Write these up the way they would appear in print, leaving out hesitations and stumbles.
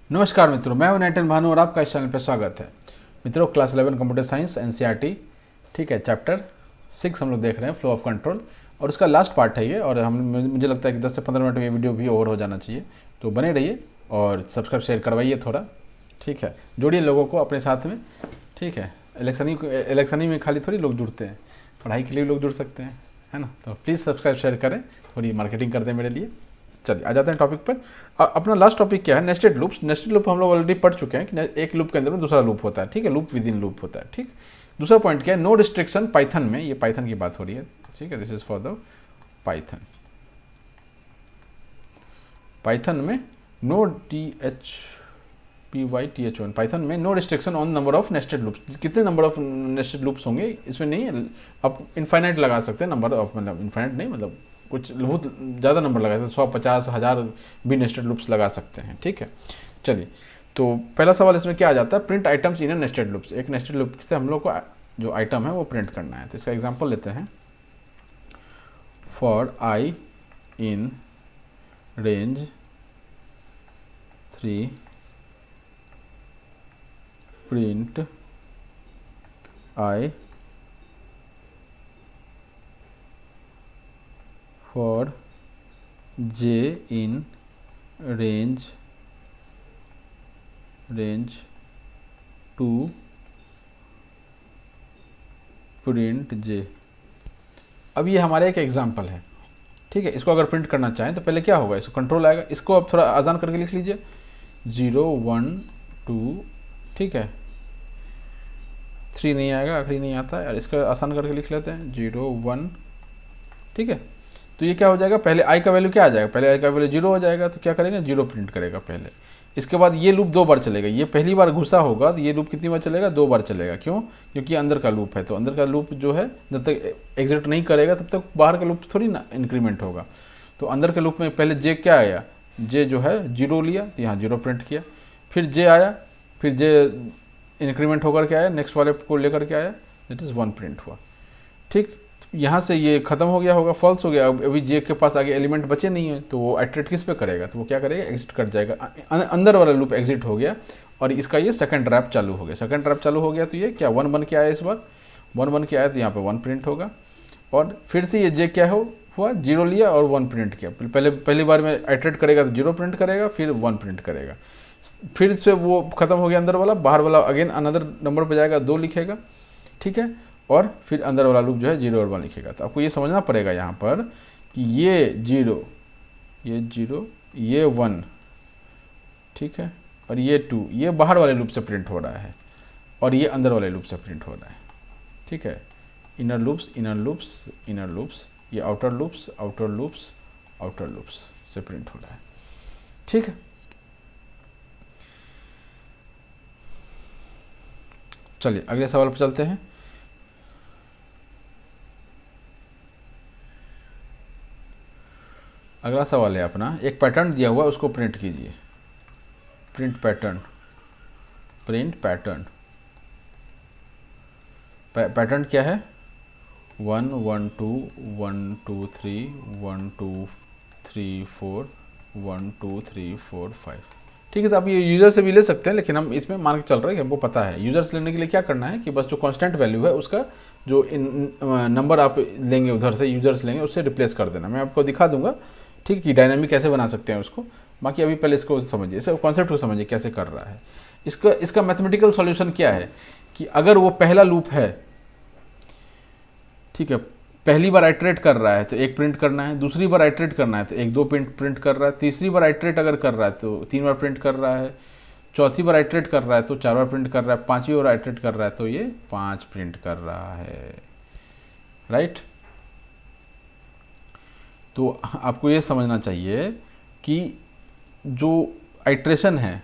नमस्कार मित्रों, मैं हूं नैटन भानु और आपका इस चैनल पर स्वागत है। मित्रों, क्लास 11 कंप्यूटर साइंस एनसीईआरटी, ठीक है, चैप्टर 6 हम लोग देख रहे हैं, फ्लो ऑफ कंट्रोल, और उसका लास्ट पार्ट है ये। और हम मुझे लगता है कि 10 से 15 मिनट में ये वीडियो भी ओवर हो जाना चाहिए, तो बने रहिए और सब्सक्राइब शेयर करवाइए थोड़ा, ठीक है। जोड़िए लोगों को अपने साथ में, ठीक है। इलेक्शनी में खाली थोड़ी लोग जुड़ते हैं, पढ़ाई के लिए लोग जुड़ सकते हैं, है ना। तो प्लीज़ सब्सक्राइब शेयर करें, थोड़ी मार्केटिंग कर दें मेरे लिए। चलिए आ जाते हैं टॉपिक पर। अपना लास्ट टॉपिक क्या है? Nested loops. नेस्टेड लूप हम लोग ऑलरेडी पढ़ चुके हैं कि एक लूप के अंदर में दूसरा लूप होता है, ठीक है, लूप विद इन लूप होता है, ठीक। दूसरा पॉइंट क्या है? नो रिस्ट्रिक्शन पाइथन में, ये पाइथन की बात हो रही है, ठीक है, this is for the Python. Python में नो THPYTH1 पाइथन में no restriction on number of nested loops. कितने नंबर ऑफ नेस्टेड लूप्स होंगे इसमें नहीं है, आप इनफाइनाइट लगा सकते हैं नंबर ऑफ, मतलब इनफाइनाइट नहीं, मतलब कुछ बहुत ज़्यादा नंबर लगा सकते हैं, 100, 50, 1000 भी नेस्टेड लूप्स लगा सकते हैं, ठीक है। चलिए, तो पहला सवाल इसमें क्या आ जाता है? Print items in nested loops. एक नेस्टेड लूप से हम लोग को जो आइटम है वो प्रिंट करना है। तो इसका एग्जांपल लेते हैं। For i in range 3 print I for j in range 2 print j। अब ये हमारा एक एग्जाम्पल है, ठीक है। इसको अगर प्रिंट करना चाहें तो पहले क्या होगा? इसको कंट्रोल आएगा। इसको अब थोड़ा आसान करके लिख लीजिए, 0 1 2, ठीक है। 3 नहीं आएगा, आखिरी नहीं आता है, और इसका आसान करके लिख लेते हैं 0 1, ठीक है। तो ये क्या हो जाएगा? पहले आई का वैल्यू क्या आ जाएगा? पहले आई का वैल्यू 0 हो जाएगा, तो क्या करेगा? 0 प्रिंट करेगा पहले। इसके बाद ये लूप 2 बार चलेगा। ये पहली बार घुसा होगा तो ये लूप कितनी बार चलेगा? 2 बार चलेगा। क्यों? क्योंकि अंदर का लूप है, तो अंदर का लूप जो है जब तक एग्जिट नहीं करेगा तब तक बाहर का लूप थोड़ी ना इंक्रीमेंट होगा। तो अंदर के लूप में पहले जे क्या आया? जे जो है 0 लिया, तो यहाँ 0 प्रिंट किया। फिर जे आया, फिर जे इंक्रीमेंट होकर के आया, नेक्स्ट वाले को लेकर के आया, दैट इज़ 1 प्रिंट हुआ, ठीक। यहाँ से ये खत्म हो गया होगा, फॉल्स हो गया। अब अभी जे के पास आगे एलिमेंट बचे नहीं है, तो वो आइटरेट किस पे करेगा? तो वो क्या करेगा? एग्जिट कर जाएगा। अंदर वाला लूप एग्जिट हो गया और इसका ये सेकंड रैप चालू हो गया। सेकंड रैप चालू हो गया तो ये क्या 1 बन के आया? इस बार 1 बन के आया, तो यहाँ पे 1 प्रिंट होगा। और फिर से ये जे क्या हुआ? 0 लिया और 1 प्रिंट किया। पहली बार में आइटरेट करेगा तो 0 प्रिंट करेगा, फिर 1 प्रिंट करेगा। फिर से वो खत्म हो गया अंदर वाला। बाहर वाला अगेन अनदर नंबर पर जाएगा, 2 लिखेगा, ठीक है। और फिर अंदर वाला लूप जो है 0 और 1 लिखेगा। तो आपको ये समझना पड़ेगा यहाँ पर कि ये 0, ये 1, ठीक है, और ये 2, ये बाहर वाले लूप से प्रिंट हो रहा है और ये अंदर वाले लूप से प्रिंट हो रहा है, ठीक है। इनर लूप्स, ये आउटर लूप्स से प्रिंट हो रहा है, ठीक है। चलिए अगले सवाल पर चलते हैं। अगला सवाल है अपना, एक पैटर्न दिया हुआ, उसको प्रिंट कीजिए। प्रिंट पैटर्न पैटर्न क्या है? 1 1 2 1 2 3 1 2 3 4 1 2 3 4 5, ठीक है। तो आप ये यूज़र से भी ले सकते हैं, लेकिन हम इसमें मान के चल रहे हैं कि हमको पता है। यूज़र से लेने के लिए क्या करना है कि बस जो कांस्टेंट वैल्यू है उसका जो नंबर आप लेंगे उधर से, यूज़र से लेंगे, उससे रिप्लेस कर देना। मैं आपको दिखा दूंगा, ठीक है, कि डायनामिक कैसे बना सकते हैं उसको। बाकी अभी पहले इसको समझिए, इसका कॉन्सेप्ट को समझिए कैसे कर रहा है। इसका मैथमेटिकल सॉल्यूशन क्या है कि अगर वो पहला लूप है, ठीक है, पहली बार आइटरेट कर रहा है तो 1 प्रिंट करना है, दूसरी बार आइटरेट करना है तो 1 2 प्रिंट कर रहा है, तीसरी बार आइटरेट अगर कर रहा है तो 3 बार प्रिंट कर रहा है, चौथी बार आइटरेट कर रहा है तो 4 बार प्रिंट कर रहा है, 5वीं बार आइटरेट कर रहा है तो ये 5 प्रिंट कर रहा है, राइट। तो आपको ये समझना चाहिए कि जो आइट्रेशन है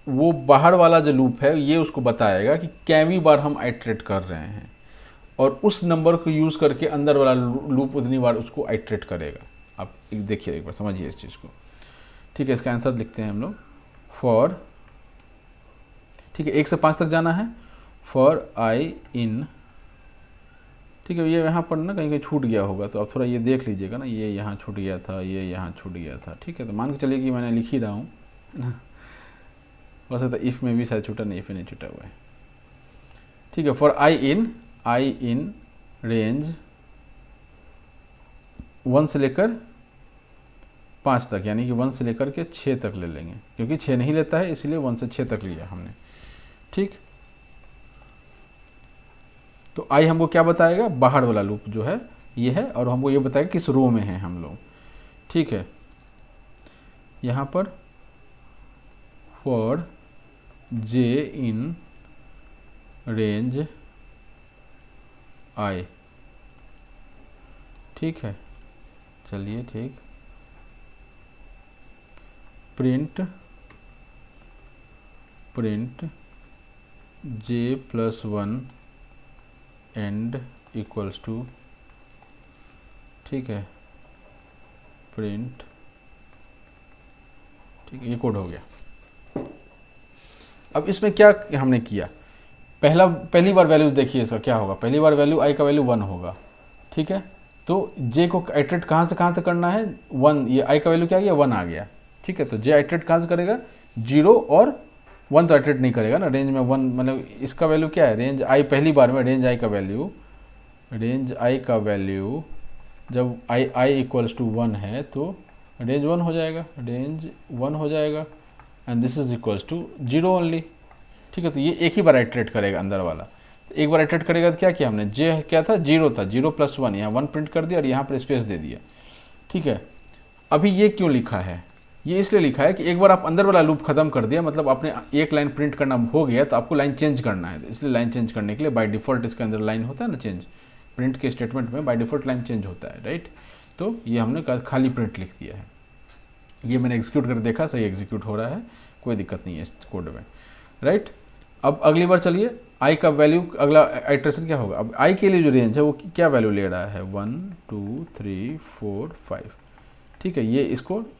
वो बाहर वाला जो लूप है ये उसको बताएगा कि कैवी बार हम आइट्रेट कर रहे हैं, और उस नंबर को यूज़ करके अंदर वाला लूप उतनी बार उसको आइट्रेट करेगा। आप देखिए, एक बार समझिए इस चीज़ को, ठीक है। इसका आंसर लिखते हैं हम लोग। फॉर, ठीक है, 1 से 5 तक जाना है। फॉर आई इन, ठीक है, ये यहाँ पर ना कहीं कहीं छूट गया होगा, तो आप थोड़ा ये देख लीजिएगा ना, ये यहाँ छूट गया था, ये यहाँ छूट गया था, ठीक है। तो मान के चलिए कि मैंने लिख ही रहा हूँ ना, हो सकता है इफ़ में भी शायद छूटा नहीं, इफ नहीं छूटा हुआ है। ठीक है, फॉर आई इन रेंज 1 से लेकर 5 तक, यानी कि 1 से लेकर के 6 तक ले लेंगे, क्योंकि 6 नहीं लेता है इसलिए 1 से 6 तक लिया हमने। ठीक, तो आई हमको क्या बताएगा, बाहर वाला लूप जो है ये है, और हमको ये बताएगा किस रो में है हम लोग। ठीक है, यहाँ पर for J in range I. ठीक है, चलिए ठीक, print j+1 and equals to, ठीक है, प्रिंट, ठीक है, ये कोड हो गया। अब इसमें क्या हमने किया, पहली बार वैल्यू देखिए इसका क्या होगा, पहली बार वैल्यू आई का वैल्यू 1 होगा। ठीक है, तो जे को आइटरेट कहाँ से कहाँ तक करना है, 1, ये आई का वैल्यू क्या आ गया, 1 आ गया। ठीक है, तो जे आइटरेट कहाँ से करेगा, 0 और 1 तो आइटरेट नहीं करेगा ना, रेंज में 1, मतलब इसका वैल्यू क्या है, रेंज आई, पहली बार में रेंज आई का वैल्यू जब आई इक्वल्स टू 1 है तो रेंज 1 हो जाएगा, and this is equals to 0 only. ठीक है, तो ये एक ही बार आइटरेट करेगा अंदर वाला, एक बार आइटरेट करेगा तो क्या किया हमने, जे क्या था, 0 था, 0+1, यहाँ 1 प्रिंट कर दिया और यहाँ पर स्पेस दे दिया। ठीक है, अभी ये क्यों लिखा है, ये इसलिए लिखा है कि एक बार आप अंदर वाला लूप खत्म कर दिया, मतलब आपने एक लाइन प्रिंट करना हो गया, तो आपको लाइन चेंज करना है, इसलिए लाइन चेंज करने के लिए बाय डिफ़ॉल्ट इसके अंदर लाइन होता है ना चेंज, प्रिंट के स्टेटमेंट में बाय डिफ़ॉल्ट लाइन चेंज होता है, राइट। तो ये हमने खाली प्रिंट लिख दिया है, ये मैंने एग्जीक्यूट कर देखा, सही एग्जीक्यूट हो रहा है, कोई दिक्कत नहीं है इस कोड में, राइट। अब अगली बार चलिए, आई का वैल्यू, अगला आइटरेशन क्या होगा, अब आई के लिए जो रेंज है वो क्या वैल्यू ले रहा है, 1 2 3 4 5। ठीक है, ये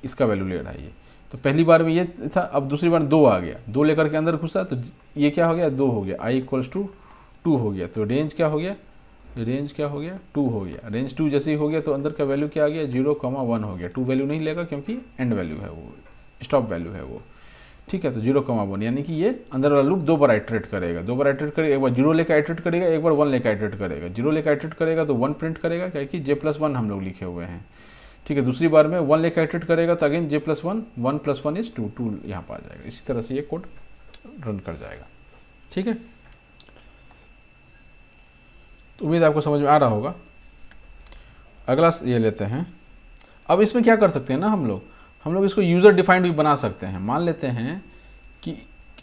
इसका वैल्यू ले रहा है ये, तो पहली बार में ये था, अब दूसरी बार 2 आ गया, 2 लेकर के अंदर घुसा तो ये क्या हो गया, 2 हो गया, आई इक्वल्स टू 2 हो गया, तो रेंज क्या हो गया, 2 हो गया, रेंज 2 जैसे ही हो गया तो अंदर का वैल्यू क्या आ गया, 0,1 हो गया, 2 वैल्यू नहीं लेगा क्योंकि एंड वैल्यू है वो, स्टॉप वैल्यू है वो। ठीक है, तो 0,1, यानी कि ये अंदर वाला लूप 2 बार आइटरेट करेगा, एक बार 0 लेकर आइटरेट करेगा, एक बार 1 लेकर आइटरेट करेगा, 0 लेकर आइटरेट करेगा तो 1 प्रिंट करेगा, क्या कि j+1 हम लोग लिखे हुए हैं। ठीक है, दूसरी बार में 1 लेकर आइटरेट करेगा तो अगेन j+1, 1+1 इज 2, 2 यहाँ पर आ जाएगा, इसी तरह से ये कोड रन कर जाएगा। ठीक है, तो उम्मीद आपको समझ में आ रहा होगा। अगला ये लेते हैं, अब इसमें क्या कर सकते हैं ना हम लोग इसको यूज़र डिफाइंड भी बना सकते हैं। मान लेते हैं कि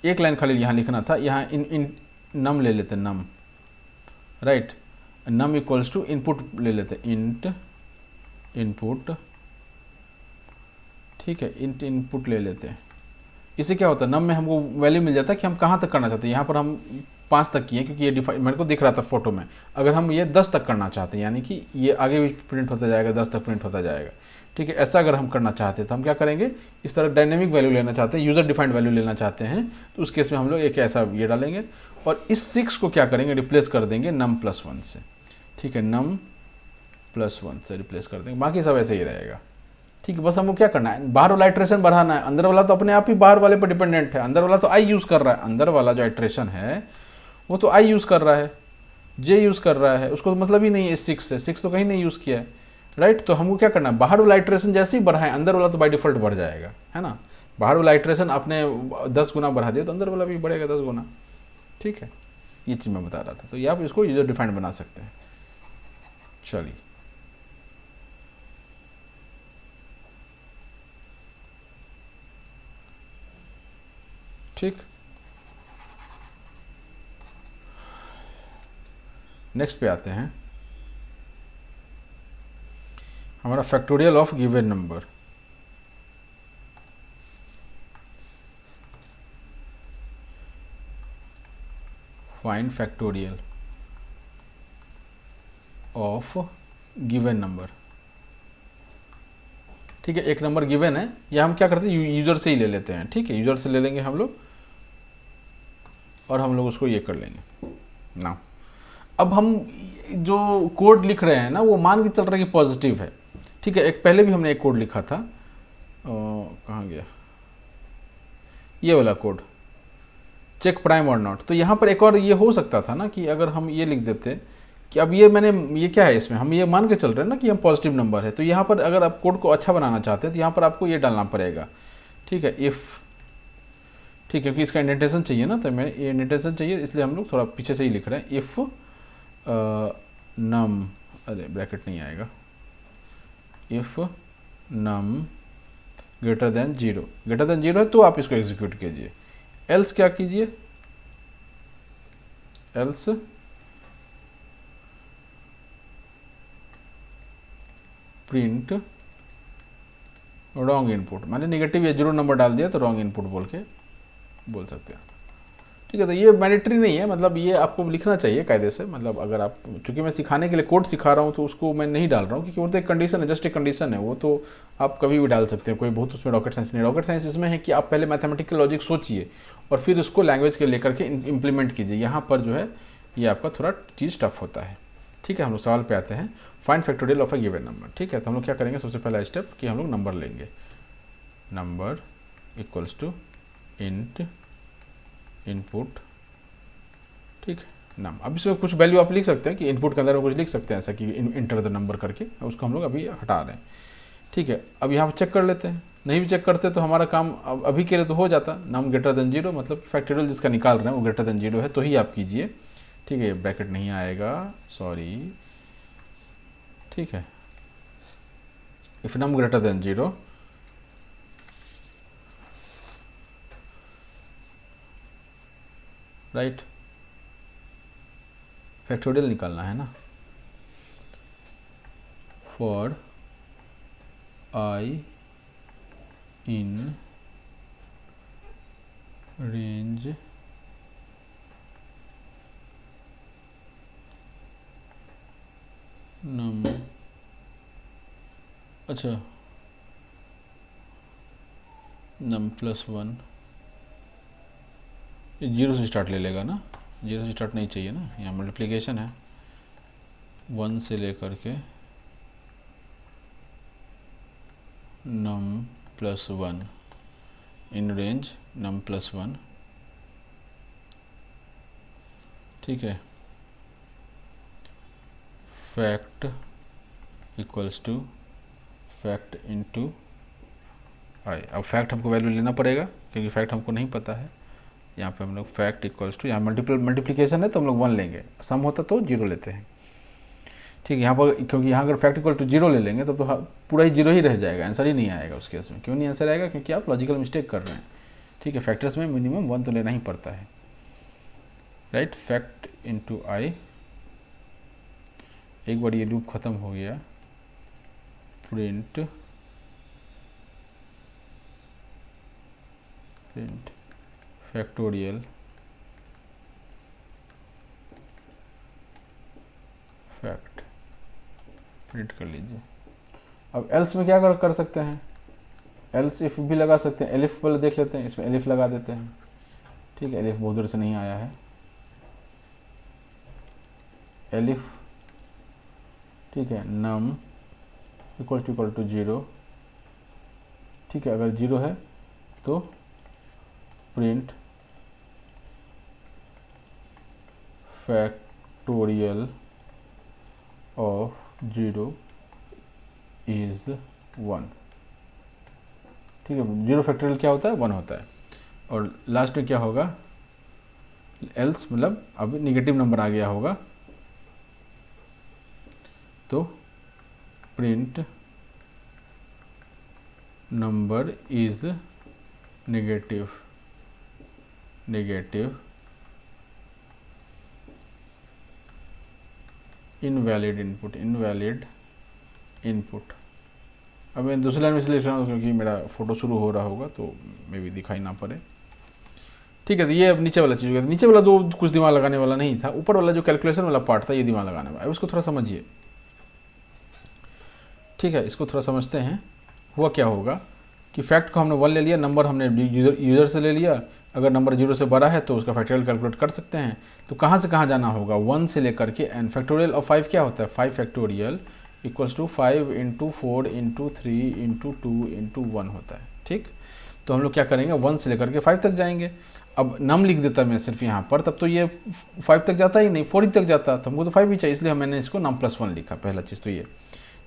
एक लाइन खाली यहाँ लिखना था, यहाँ इन नम ले लेते हैं, num, right, num equals to input ले लेते हैं, इंट इनपुट। ठीक है, इंट इनपुट ले लेते हैं, इससे क्या होता है, नम में हमको वैल्यू मिल जाता है कि हम कहाँ तक करना चाहते हैं। यहाँ पर हम 5 तक किए क्योंकि ये डिफाइन मेरे को दिख रहा था फोटो में, अगर हम ये 10 तक करना चाहते हैं, यानी कि ये आगे भी प्रिंट होता जाएगा, 10 तक प्रिंट होता जाएगा। ठीक है, ऐसा अगर हम करना चाहते हैं तो हम क्या करेंगे, इस तरह डायनेमिक वैल्यू लेना चाहते हैं, यूज़र डिफाइंड वैल्यू लेना चाहते हैं, तो उस केस में हम लोग एक ऐसा ये डालेंगे और इस 6 को क्या करेंगे, रिप्लेस कर देंगे num+1 से। ठीक है, num+1 से रिप्लेस कर देंगे, बाकी सब ऐसे ही रहेगा। ठीक है, बस हमको क्या करना है, बाहर वाला आइटरेशन बढ़ाना है, अंदर वाला तो अपने आप ही बाहर वाले पर डिपेंडेंट है, अंदर वाला तो आई यूज़ कर रहा है, अंदर वाला जो आइटरेशन है वो तो आई यूज़ कर रहा है, जे यूज़ कर रहा है, उसको तो मतलब ही नहीं है इस 6 से, 6 तो कहीं नहीं यूज़ किया है, राइट। तो हमको क्या करना है, बाहर वाला आइटरेशन जैसे ही बढ़ाएं, अंदर वाला तो बाय डिफॉल्ट बढ़ जाएगा, है ना। बाहर वाला आइटरेशन आपने 10 गुना बढ़ा दिया तो अंदर वाला भी बढ़ेगा 10 गुना। ठीक है, ये चीज़ मैं बता रहा था, तो ये आप इसको यूज़र डिफाइंड बना सकते हैं। चलिए, ठीक, नेक्स्ट पे आते हैं, हमारा factorial of given number. Find factorial of given number. ठीक है, एक नंबर गिवन है, या हम क्या करते हैं, यूजर से ही ले लेते हैं। ठीक है, यूजर से ले लेंगे हम लोग और हम लोग उसको ये कर लेंगे ना। अब हम जो कोड लिख रहे हैं ना, वो मान के चल रहा है कि पॉजिटिव है। ठीक है, एक पहले भी हमने एक कोड लिखा था, कहाँ गया ये वाला कोड, चेक प्राइम और नॉट। तो यहाँ पर एक और ये हो सकता था ना कि अगर हम ये लिख देते कि अब ये ये क्या है, इसमें हम ये मान के चल रहे हैं ना कि हम पॉजिटिव नंबर है, तो यहाँ पर अगर आप कोड को अच्छा बनाना चाहते हैं तो यहाँ पर आपको ये डालना पड़ेगा, ठीक है, इफ़, ठीक है, क्योंकि इसका इंडेंटेशन चाहिए ना, तो मैं ये इंडेंटेशन चाहिए इसलिए हम लोग थोड़ा पीछे से ही लिख रहे हैं। इफ़ नम, अरे ब्रैकेट नहीं आएगा, if num greater than zero, greater than zero है तो आप इसको एग्जीक्यूट कीजिए। एल्स क्या कीजिए, एल्स प्रिंट रॉन्ग इनपुट, मैंने नेगेटिव या जीरो नंबर डाल दिया तो रॉन्ग इनपुट बोल के बोल सकते हैं, ठीक है। तो ये मैंडेटरी नहीं है, मतलब ये आपको लिखना चाहिए कायदे से, मतलब अगर आप, चूंकि मैं सिखाने के लिए कोड सिखा रहा हूँ तो उसको मैं नहीं डाल रहा हूँ, क्योंकि वो तो एक कंडीशन है, जस्ट एक कंडीशन है, वो तो आप कभी भी डाल सकते हैं, कोई बहुत उसमें रॉकेट साइंस नहीं। रॉकेट साइंस इसमें है कि आप पहले मैथमेटिकल लॉजिक सोचिए और फिर उसको लैंग्वेज के लेकर के इम्प्लीमेंट कीजिए। यहाँ पर जो है ये आपका थोड़ा चीज़ टफ होता है, ठीक है। हम लोग सवाल पे आते हैं, find factorial of a given number, ठीक है। तो हम लोग क्या करेंगे, सबसे पहला स्टेप कि हम लोग नंबर लेंगे, number equals to int input, ठीक, नम। अब इसमें कुछ वैल्यू आप लिख सकते हैं कि इनपुट के अंदर में कुछ लिख सकते हैं ऐसा कि इंटर द नंबर करके, उसको हम लोग अभी हटा रहे हैं, ठीक है। अब यहाँ पर चेक कर लेते हैं, नहीं भी चेक करते तो हमारा काम अभी के लिए तो हो जाता, नम ग्रेटर देन जीरो, मतलब फैक्टोरियल जिसका निकाल रहे हैं वो ग्रेटर देन जीरो है तो ही आप कीजिए, ठीक है। ब्रैकेट नहीं आएगा, सॉरी, ठीक है। If num greater than zero, right, factorial निकालना है ना, for i in range num, अच्छा, नम प्लस वन, ये जीरो से स्टार्ट ले लेगा ना, जीरो से स्टार्ट नहीं चाहिए ना, यहाँ मल्टीप्लिकेशन है, वन से लेकर के num plus one in range num plus one, ठीक है। Fact equals to fact into i. अब फैक्ट हमको वैल्यू लेना पड़ेगा क्योंकि फैक्ट हमको नहीं पता है, यहाँ पे हम लोग फैक्ट इक्वल्स टू, यहाँ मल्टीप्लिकेशन है तो हम लोग वन लेंगे, सम होता तो जीरो लेते हैं, ठीक है। यहाँ पर क्योंकि यहाँ अगर फैक्ट इक्वल टू जीरो ले लेंगे तो पूरा ही जीरो ही रह जाएगा, आंसर ही नहीं आएगा उस केस में। क्यों नहीं आंसर आएगा, क्योंकि आप लॉजिकल मिस्टेक कर रहे हैं, ठीक है। फैक्टर्स में मिनिमम वन तो लेना ही पड़ता है, राइट। फैक्ट इंटू आई, एक बार ये लूप खत्म हो गया, प्रिंट फैक्टोरियल फैक्ट, प्रिंट कर लीजिए। अब एल्स में क्या कर सकते हैं, एल्स इफ भी लगा सकते हैं, एलिफ पहले देख लेते हैं, इसमें एलिफ लगा देते हैं, ठीक है। एलिफ बहुत दूर से नहीं आया है, एलिफ, ठीक है। नम इक्वल टू जीरो, ठीक है। अगर जीरो है तो print factorial of zero is one, ठीक है। जीरो फैक्टोरियल क्या होता है, वन होता है। और लास्ट में क्या होगा, एल्स मतलब अब निगेटिव नंबर आ गया होगा तो print number is negative invalid input. अब मैं दूसरी लाइन में इसलिए लिख रहा हूँ क्योंकि मेरा फोटो शुरू हो रहा होगा तो मे भी दिखाई ना पड़े, ठीक है। तो ये अब नीचे वाला चीज़ हो गया, नीचे वाला दो कुछ दिमाग लगाने वाला नहीं था, ऊपर वाला जो कैलकुलेशन वाला पार्ट था ये दिमाग लगाने वाला है, उसको थोड़ा समझिए, ठीक है। इसको थोड़ा समझते हैं। हुआ क्या होगा कि फैक्ट को हमने वन ले लिया, नंबर हमने यूज़र से ले लिया, अगर नंबर जीरो से बड़ा है तो उसका फैक्टोरियल कैलकुलेट कर सकते हैं। तो कहाँ से कहाँ जाना होगा, वन से लेकर के एन। फैक्टोरियल ऑफ फाइव क्या होता है, five factorial equals to five into four into three into two into one होता है, ठीक। तो हम लोग क्या करेंगे 1 से लेकर के 5 तक जाएंगे। अब नम लिख देता मैं सिर्फ यहाँ पर, तब तो ये 5 तक जाता ही नहीं, 4 ही तक जाता, तो हमको तो 5 ही चाहिए, इसलिए मैंने इसको नम प्लस 1 लिखा, पहला चीज़ तो ये।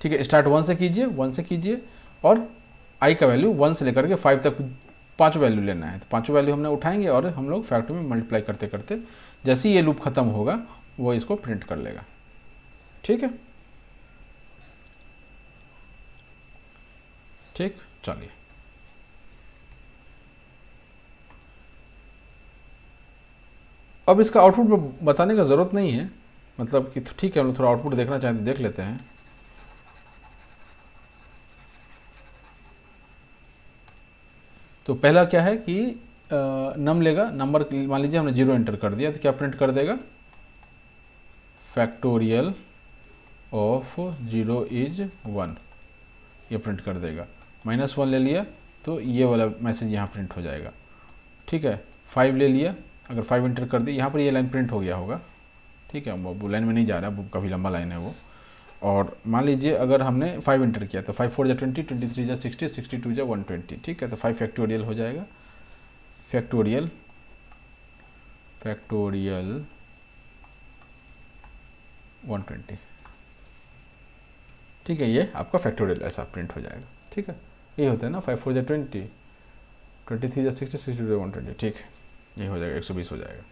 ठीक है, स्टार्ट 1 से कीजिए, 1 से कीजिए, और आई का वैल्यू 1 से लेकर के 5 तक 5 वैल्यू लेना है। तो 5 वैल्यू हमने उठाएंगे और हम लोग फैक्टर में मल्टीप्लाई करते करते जैसे ही ये लूप खत्म होगा वो इसको प्रिंट कर लेगा। ठीक है, ठीक, चलिए अब इसका आउटपुट बताने का ज़रूरत नहीं है, मतलब कि ठीक है हम लोग थोड़ा आउटपुट देखना चाहें तो देख लेते हैं। तो पहला क्या है कि नम लेगा, नंबर मान लीजिए हमने 0 एंटर कर दिया, तो क्या प्रिंट कर देगा, फैक्टोरियल ऑफ 0 इज 1, ये प्रिंट कर देगा। -1 ले लिया तो ये वाला मैसेज यहाँ प्रिंट हो जाएगा। ठीक है, 5 ले लिया, अगर 5 एंटर कर दी, यहाँ पर ये लाइन प्रिंट हो गया होगा। ठीक है, वो लाइन में नहीं जा रहा, वो काफ़ी लंबा लाइन है वो। और मान लीजिए अगर हमने 5 एंटर किया तो 5 4 जा 20, 23 जा 60, 62 जा 120। ठीक है, तो 5 फैक्टोरियल हो जाएगा, फैक्टोरियल 120। ठीक है, ये आपका फैक्टोरियल ऐसा प्रिंट हो जाएगा। ठीक है, ये होता है ना, 5 4 जा 20, 23 जा 60, 62 जा 120। ठीक है, ये हो जाएगा 120 हो जाएगा।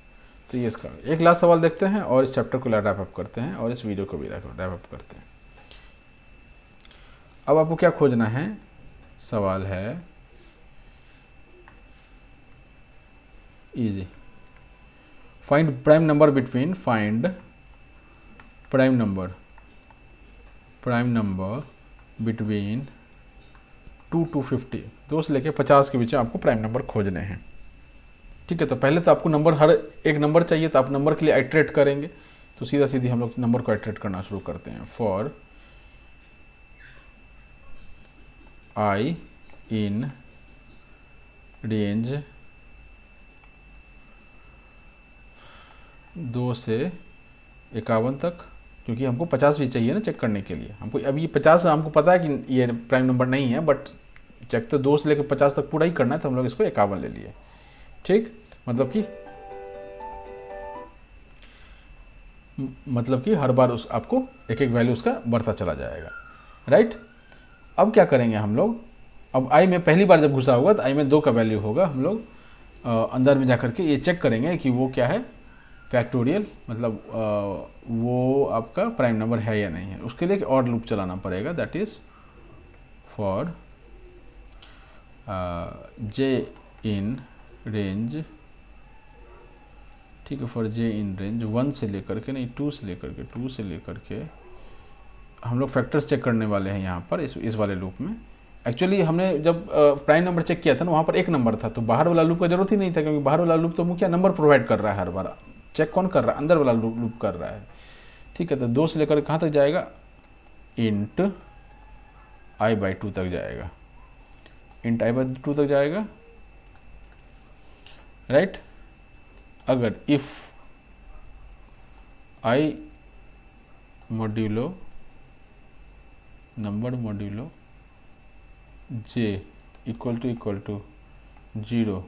तो ये इसका एक लास्ट सवाल देखते हैं और इस चैप्टर को रैप अप करते हैं और इस वीडियो को भी रैप अप करते हैं। अब आपको क्या खोजना है, सवाल है easy, find prime number between, find prime number between 2 to 50, 2 से लेके 50 के बीच में आपको प्राइम नंबर खोजने हैं। ठीक है, तो पहले तो आपको नंबर, हर एक नंबर चाहिए, तो आप नंबर के लिए आइट्रेट करेंगे, तो सीधा सीधी हम लोग नंबर को आइट्रेट करना शुरू करते हैं। फॉर आई इन रेंज 2 से 51 तक, क्योंकि हमको 50 भी चाहिए ना चेक करने के लिए। हमको अभी 50 हमको पता है कि ये प्राइम नंबर नहीं है, बट चेक तो 2 से लेकर 50 तक पूरा ही करना है, तो हम लोग इसको 51 ले लिए। ठीक, मतलब कि हर बार उस आपको एक एक वैल्यू उसका बढ़ता चला जाएगा। राइट, अब क्या करेंगे हम लोग, अब आई में पहली बार जब घुसा होगा तो आई में 2 का वैल्यू होगा, हम लोग अंदर में जाकर के ये चेक करेंगे कि वो क्या है, फैक्टोरियल, मतलब वो आपका प्राइम नंबर है या नहीं है। उसके लिए एक और लूप चलाना पड़ेगा, that is for J in range. ठीक है, फॉर जे इन रेंज 1 से लेकर के, नहीं 2 से लेकर के हम लोग फैक्टर्स चेक करने वाले हैं यहाँ पर इस वाले लूप में। एक्चुअली हमने जब प्राइम नंबर चेक किया था ना, वहाँ पर एक नंबर था, तो बाहर वाला लूप का जरूरत ही नहीं था, क्योंकि बाहर वाला लूप तो क्या नंबर प्रोवाइड कर रहा है, हर बार चेक कौन कर रहा है, अंदर वाला लूप कर रहा है। ठीक है, तो 2 से लेकर कहाँ तक जाएगा, इंट i/2 तक जाएगा, इंट i/2 तक जाएगा। राइट, अगर if i modulo number modulo j equal to 0,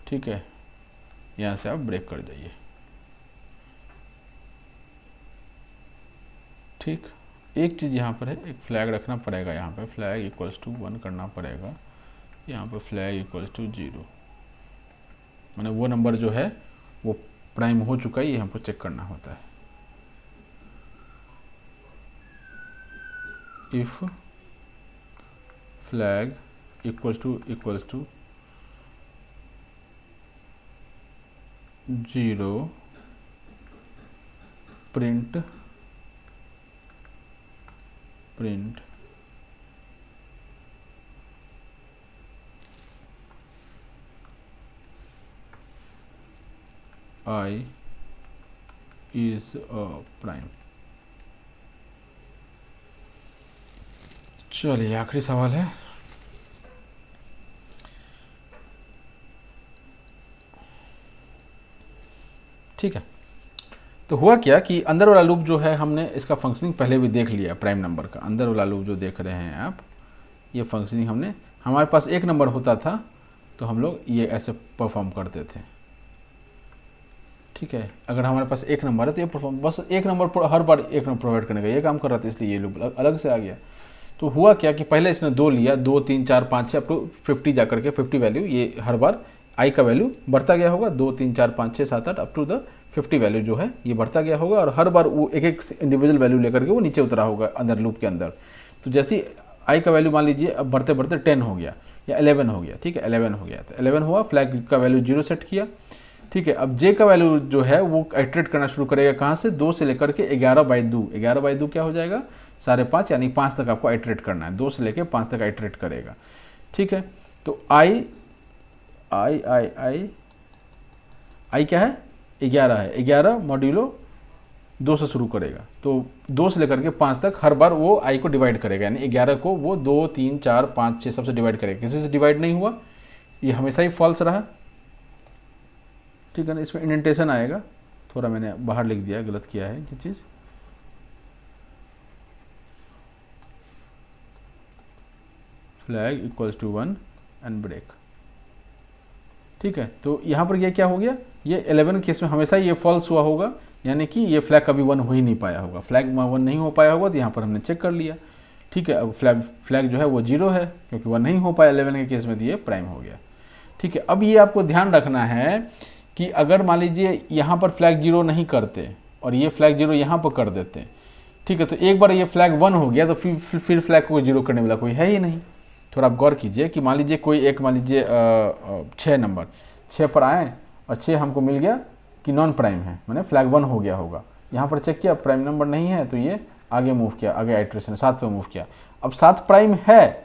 ठीक है, यहाँ से आप ब्रेक कर जाइए। ठीक, एक चीज़ यहाँ पर है, एक फ्लैग रखना पड़ेगा, यहाँ पे फ्लैग इक्वल्स टू 1 करना पड़ेगा, यहाँ पर फ्लैग इक्वल्स टू 0, माने वो नंबर जो है वो प्राइम हो चुका है, ये हमको चेक करना होता है। If flag equals to 0, print I is a prime। चलिए आखिरी सवाल है, ठीक है। तो हुआ क्या कि अंदर वाला लूप जो है हमने इसका फंक्शनिंग पहले भी देख लिया, प्राइम नंबर का अंदर वाला लूप जो देख रहे हैं आप, ये फंक्शनिंग हमने हमारे पास एक नंबर होता था तो हम लोग ये ऐसे परफॉर्म करते थे, ठीक है। अगर हमारे पास एक नंबर है तो ये परफॉर्म, बस एक नंबर हर बार एक नंबर प्रोवाइड करने का ये काम कर रहा था, इसलिए ये लूप अलग से आ गया। तो हुआ क्या कि पहले इसने 2 लिया, 2 3 4 5 6 अप टू 50 जा करके 50 वैल्यू, ये हर बार आई का वैल्यू बढ़ता गया होगा, 2 3 4 5 6 7 8 अप टू द 50 वैल्यू जो है ये बढ़ता गया होगा, और हर बार वो एक एक इंडिविजुअल वैल्यू लेकर के वो नीचे उतरा होगा अंदर लूप के अंदर। तो जैसे ही आई का वैल्यू मान लीजिए अब बढ़ते बढ़ते 10 हो गया या 11 हो गया, ठीक है, 11 हो गया, तो 11 हुआ, फ्लैग का वैल्यू 0 सेट किया, ठीक है। अब जे का वैल्यू जो है वो आइट्रेट करना शुरू करेगा, कहाँ से, 2 से लेकर के 11/2, 11/2 क्या हो जाएगा 5.5, यानी 5 तक आपको आइट्रेट करना है, 2 से लेकर 5 तक आइट्रेट करेगा, ठीक है। तो आई क्या है 11 है, 11 मॉड्यूलो 2 से शुरू करेगा, तो 2 से लेकर के 5 तक हर बार वो आई को डिवाइड करेगा, यानी 11 को वो 2 3 4 5 6 सबसे डिवाइड करेगा, किसी से डिवाइड नहीं हुआ, ये हमेशा ही फॉल्स रहा, ठीक है ना। इसमें इंडेंटेशन आएगा, थोड़ा मैंने बाहर लिख दिया, गलत किया है ये चीज़, flag equals to 1 and break, ठीक है। तो यहाँ पर ये क्या हो गया, ये 11 केस में हमेशा ये फॉल्स हुआ होगा, यानी कि ये फ्लैग कभी 1 हो ही नहीं पाया होगा, फ्लैग 1 नहीं हो पाया होगा, तो यहाँ पर हमने चेक कर लिया, ठीक है। अब फ्लैग जो है वो 0 है, क्योंकि 1 नहीं हो पाया 11 के केस में, तो ये प्राइम हो गया, ठीक है। अब ये आपको ध्यान रखना है कि अगर मान लीजिए यहाँ पर फ्लैग 0 नहीं करते और ये फ्लैग 0 यहाँ पर कर देते, ठीक है, तो एक बार ये फ्लैग 1 हो गया तो फिर फ्लैग को 0 करने वाला कोई है ही नहीं। थोड़ा आप गौर कीजिए कि मान लीजिए कोई एक, मान लीजिए 6 नंबर 6 पर आए और 6 हमको मिल गया कि नॉन प्राइम है, मैंने फ्लैग 1 हो गया होगा, यहाँ पर चेक किया प्राइम नंबर नहीं है, तो ये आगे मूव किया, आगे आइट्रेशन 7 पे मूव किया। अब 7 प्राइम है,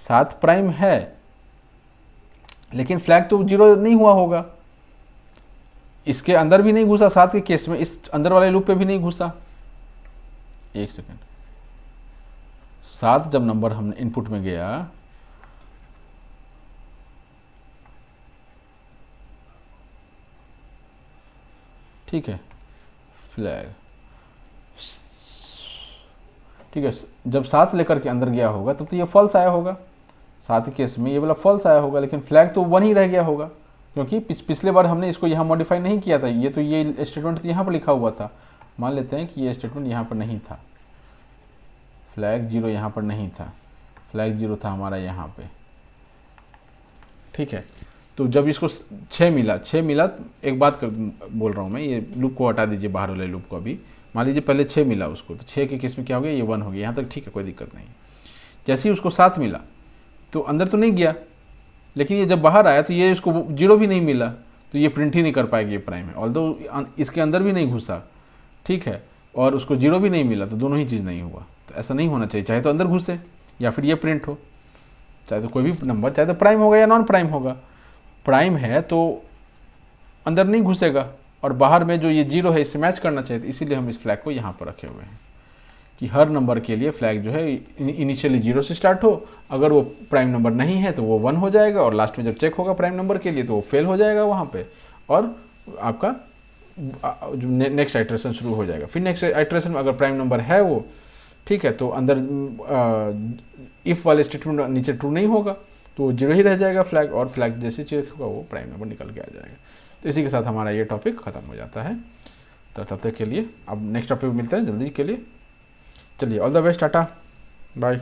7 प्राइम है, लेकिन फ्लैग तो 0 नहीं हुआ होगा, इसके अंदर भी नहीं घुसा, 7 के केस में इस अंदर वाले लूप पे भी नहीं घुसा। एक सेकेंड, 7 जब नंबर हमने इनपुट में गया, ठीक है, फ्लैग, ठीक है, जब 7 लेकर के अंदर गया होगा तब तो ये फॉल्स आया होगा, 7 के केस में ये वाला फॉल्स आया होगा, लेकिन फ्लैग तो 1 ही रह गया होगा, क्योंकि पिछले बार हमने इसको यहाँ मॉडिफाई नहीं किया था, ये तो ये स्टेटमेंट तो यहाँ पर लिखा हुआ था। मान लेते हैं कि ये स्टेटमेंट यहाँ पर नहीं था, फ्लैग 0 यहाँ पर नहीं था, फ्लैग 0 था हमारा यहाँ पे, ठीक है। तो जब इसको 6 मिला, एक बात बोल रहा हूँ मैं, ये लूप को हटा दीजिए, बाहर वाले लूप को अभी, मान लीजिए पहले 6 मिला उसको, तो 6 के केस में क्या हो गया, ये 1 हो गया, यहाँ तक ठीक है, कोई दिक्कत नहीं। जैसे ही उसको 7 मिला तो अंदर तो नहीं गया, लेकिन ये जब बाहर आया तो ये इसको 0 भी नहीं मिला, तो ये प्रिंट ही नहीं कर पाएगी ये प्राइम है, ऑल्दो इसके अंदर भी नहीं घुसा, ठीक है, और उसको 0 भी नहीं मिला, तो दोनों ही चीज़ नहीं हुआ। तो ऐसा नहीं होना चाहिए, चाहे तो अंदर घुसे या फिर ये प्रिंट हो, चाहे तो कोई भी नंबर, चाहे तो प्राइम होगा या नॉन प्राइम होगा। प्राइम है तो अंदर नहीं घुसेगा, और बाहर में जो ये 0 है इससे मैच करना चाहिए, तो इसीलिए हम इस फ्लैग को यहाँ पर रखे हुए हैं कि हर नंबर के लिए फ्लैग जो है इनिशियली 0 से स्टार्ट हो, अगर वो प्राइम नंबर नहीं है तो वो 1 हो जाएगा, और लास्ट में जब चेक होगा प्राइम नंबर के लिए तो वो फेल हो जाएगा वहाँ पे, और आपका जो नेक्स्ट आइट्रेशन शुरू हो जाएगा। फिर नेक्स्ट आइट्रेशन में अगर प्राइम नंबर है वो, ठीक है, तो अंदर इफ़ वाले स्टेटमेंट नीचे ट्रू नहीं होगा तो वो 0 ही रह जाएगा फ्लैग, और फ्लैग जैसे चेक होगा वो प्राइम नंबर निकल के आ जाएगा। तो इसी के साथ हमारा ये टॉपिक ख़त्म हो जाता है। तो तब तक के लिए अब नेक्स्ट टॉपिक मिलते हैं जल्दी के लिए। चलिए, all the best, tata, bye.